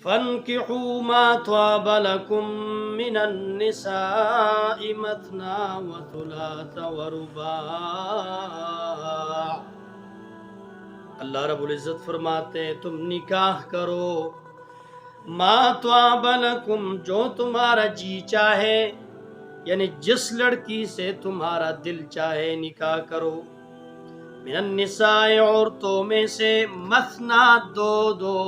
فانكحوا ما طاب لكم من النساء مثنى وثلاث ورباع۔ اللہ رب العزت فرماتے ہیں تم نکاح کرو، ما طاب لکم، جو تمہارا جی چاہے، یعنی جس لڑکی سے تمہارا دل چاہے نکاح کرو، من النساء، عورتوں میں سے، مثنا، دو دو،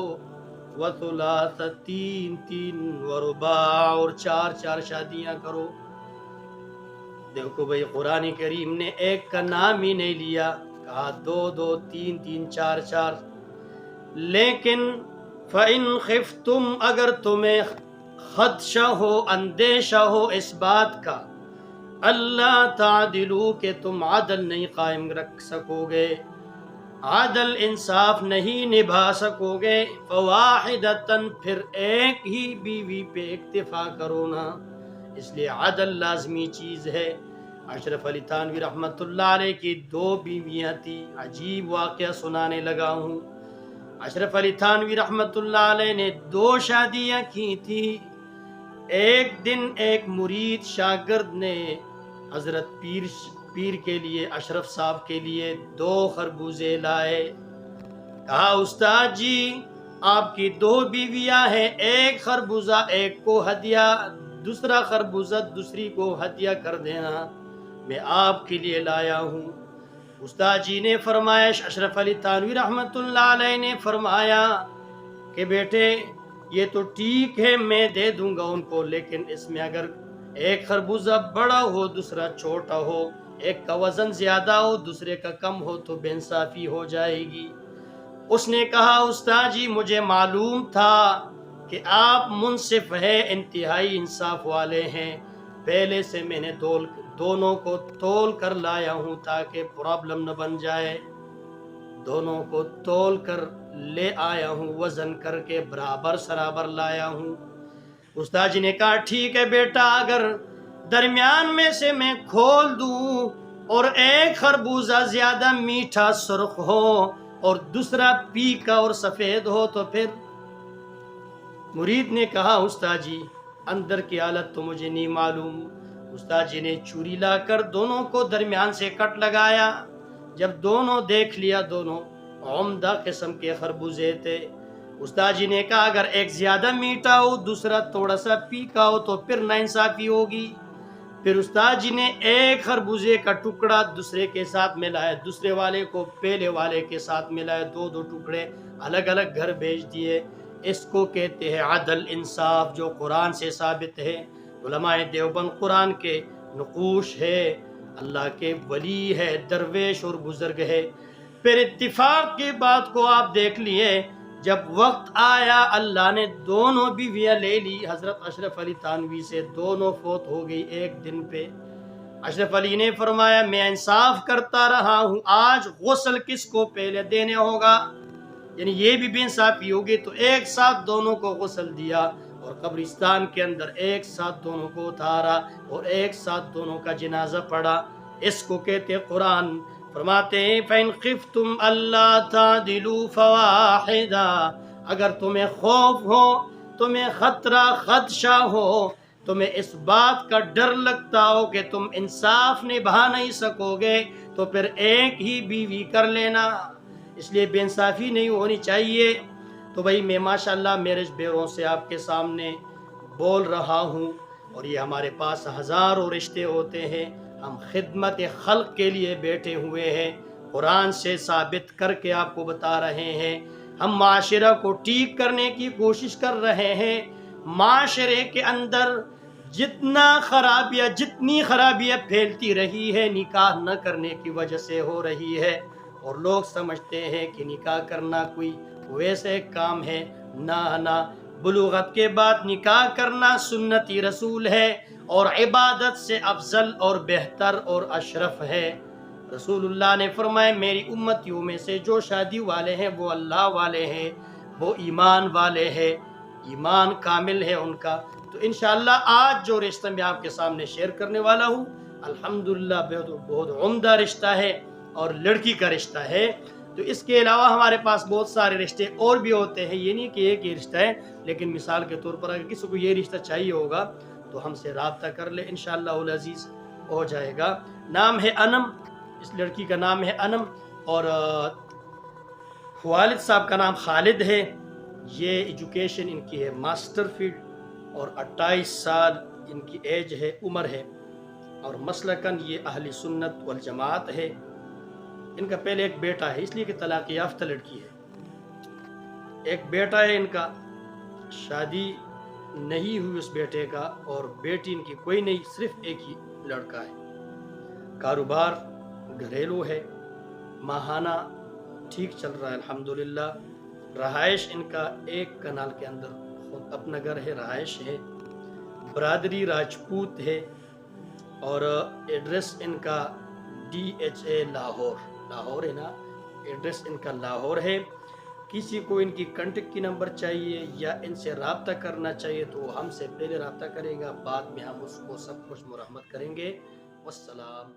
وثلاث، تین تین، ورباع، اور چار چار شادیاں کرو۔ دیکھو بھئی قرآن کریم نے ایک کا نام ہی نہیں لیا، کہا دو دو، تین تین، چار چار۔ لیکن فَإِنْ خِفْتُمْ، اگر تمہیں خدشہ ہو، اندیشہ ہو اس بات کا، اللہ تعدلوا، کہ تم عدل نہیں قائم رکھ سکو گے، عدل انصاف نہیں نبھا سکو گے، فواحدۃ، پھر ایک ہی بیوی پہ اکتفا کرو نا، اس لیے عدل لازمی چیز ہے۔ اشرف علی تھانوی رحمۃ اللہ علیہ کی دو بیویاں تھی، عجیب واقعہ سنانے لگا ہوں۔ اشرف علی تھانوی رحمۃ اللہ علیہ نے دو شادیاں کی تھی۔ ایک دن ایک مرید شاگرد نے حضرت پیر کے لیے، اشرف صاحب کے لیے، دو خربوزے لائے۔ کہا استاد جی آپ کی دو بیویاں ہیں، ایک خربوزہ ایک کو ہدیہ، دوسرا خربوزہ دوسری کو ہدیہ کر دینا، میں آپ کے لیے لایا ہوں۔ استاد جی نے فرمایا، اشرف علی تھانوی رحمۃ اللہ علیہ نے فرمایا کہ بیٹے یہ تو ٹھیک ہے میں دے دوں گا ان کو، لیکن اس میں اگر ایک خربوزہ بڑا ہو دوسرا چھوٹا ہو، ایک کا وزن زیادہ ہو دوسرے کا کم ہو تو بے انصافی ہو جائے گی۔ اس نے کہا استاد جی مجھے معلوم تھا کہ آپ منصف ہیں، انتہائی انصاف والے ہیں، پہلے سے میں نے دونوں کو تول کر لایا ہوں تاکہ پرابلم نہ بن جائے، دونوں کو تول کر لے آیا ہوں، وزن کر کے برابر سرابر لایا ہوں۔ استاد جی نے کہا ٹھیک ہے بیٹا، اگر درمیان میں سے میں کھول دوں اور ایک خربوزہ زیادہ میٹھا سرخ ہو اور دوسرا پیکا اور سفید ہو تو پھر؟ مرید نے کہا استاد جی اندر کی حالت تو مجھے نہیں معلوم۔ استاد جی نے چوری لا کر دونوں کو درمیان سے کٹ لگایا، جب دونوں دیکھ لیا دونوں عمدہ قسم کے خربوزے تھے۔ استاد جی نے کہا اگر ایک زیادہ میٹھا ہو دوسرا تھوڑا سا پھیکا ہو تو پھر ناانصافی ہوگی۔ پھر استاد جی نے ایک خربوزے کا ٹکڑا دوسرے کے ساتھ ملایا، دوسرے والے کو پہلے والے کے ساتھ ملایا، دو دو ٹکڑے الگ الگ گھر بھیج دیے۔ اس کو کہتے ہیں عدل انصاف، جو قرآن سے ثابت ہے۔ علماء دیوبند قرآن کے نقوش ہے، اللہ کے ولی ہے، درویش اور بزرگ ہے۔ پھر اتفاق کی بات کو آپ دیکھ لیے، جب وقت آیا اللہ نے دونوں بیویاں لے لی حضرت اشرف علی تھانوی سے، دونوں فوت ہو گئی ایک دن پہ۔ اشرف علی نے فرمایا میں انصاف کرتا رہا ہوں، آج غسل کس کو پہلے دینے ہوگا، یعنی یہ بھی بے انصافی ہوگی، تو ایک ساتھ دونوں کو غسل دیا اور قبرستان کے اندر ایک ساتھ دونوں کو اتارا اور ایک ساتھ دونوں کا جنازہ پڑا۔ اس کو کہتے قرآن فرماتے ہیں فَإِنْ خِفْتُمْ أَلَّا تَعْدِلُوا فَوَاحِدًا، اگر تمہیں خوف ہو، تمہیں خطرہ خدشہ ہو، تمہیں اس بات کا ڈر لگتا ہو کہ تم انصاف نبھا نہیں سکو گے تو پھر ایک ہی بیوی کر لینا، اس لیے بے انصافی نہیں ہونی چاہیے۔ تو بھائی میں ماشاءاللہ میرے بیروں سے آپ کے سامنے بول رہا ہوں، اور یہ ہمارے پاس ہزاروں رشتے ہوتے ہیں، ہم خدمت خلق کے لیے بیٹھے ہوئے ہیں، قرآن سے ثابت کر کے آپ کو بتا رہے ہیں، ہم معاشرہ کو ٹھیک کرنے کی کوشش کر رہے ہیں۔ معاشرے کے اندر جتنی خرابیاں پھیلتی رہی ہے نکاح نہ کرنے کی وجہ سے ہو رہی ہے، اور لوگ سمجھتے ہیں کہ نکاح کرنا کوئی ویسے کام ہے، نہ، بلوغت کے بعد نکاح کرنا سنتی رسول ہے اور عبادت سے افضل اور بہتر اور اشرف ہے۔ رسول اللہ نے فرمایا میری امتیوں میں سے جو شادی والے ہیں وہ اللہ والے ہیں، وہ ایمان والے ہیں، ایمان کامل ہے ان کا۔ تو انشاءاللہ آج جو رشتہ میں آپ کے سامنے شیئر کرنے والا ہوں الحمدللہ بہت عمدہ رشتہ ہے اور لڑکی کا رشتہ ہے۔ تو اس کے علاوہ ہمارے پاس بہت سارے رشتے اور بھی ہوتے ہیں، یہ نہیں کہ ایک ہی رشتہ ہے، لیکن مثال کے طور پر اگر کسی کو یہ رشتہ چاہیے ہوگا تو ہم سے رابطہ کر لے، انشاءاللہ العزیز ہو جائے گا۔ نام ہے انم، اس لڑکی کا نام ہے انم، اور والد صاحب کا نام خالد ہے۔ یہ ایجوکیشن ان کی ہے ماسٹر فیلڈ، اور 28 سال ان کی ایج ہے، عمر ہے، اور مسلکن یہ اہل سنت والجماعت ہے۔ ان کا پہلے ایک بیٹا ہے، اس لیے کہ طلاق یافتہ لڑکی ہے، ایک بیٹا ہے ان کا، شادی نہیں ہوئی اس بیٹے کا، اور بیٹی ان کی کوئی نہیں، صرف ایک ہی لڑکا ہے۔ کاروبار گھریلو ہے، ماہانہ ٹھیک چل رہا ہے الحمدللہ۔ رہائش ان کا ایک کنال کے اندر خود اپنا گھر ہے، رہائش ہے، برادری راجپوت ہے، اور ایڈریس ان کا DHA لاہور ہے نا، ایڈریس ان کا لاہور ہے۔ کسی کو ان کی کنٹیکٹ کی نمبر چاہیے یا ان سے رابطہ کرنا چاہیے تو وہ ہم سے پہلے رابطہ کرے گا، بعد میں ہم اس کو سب کچھ مرحمت کریں گے۔ والسلام۔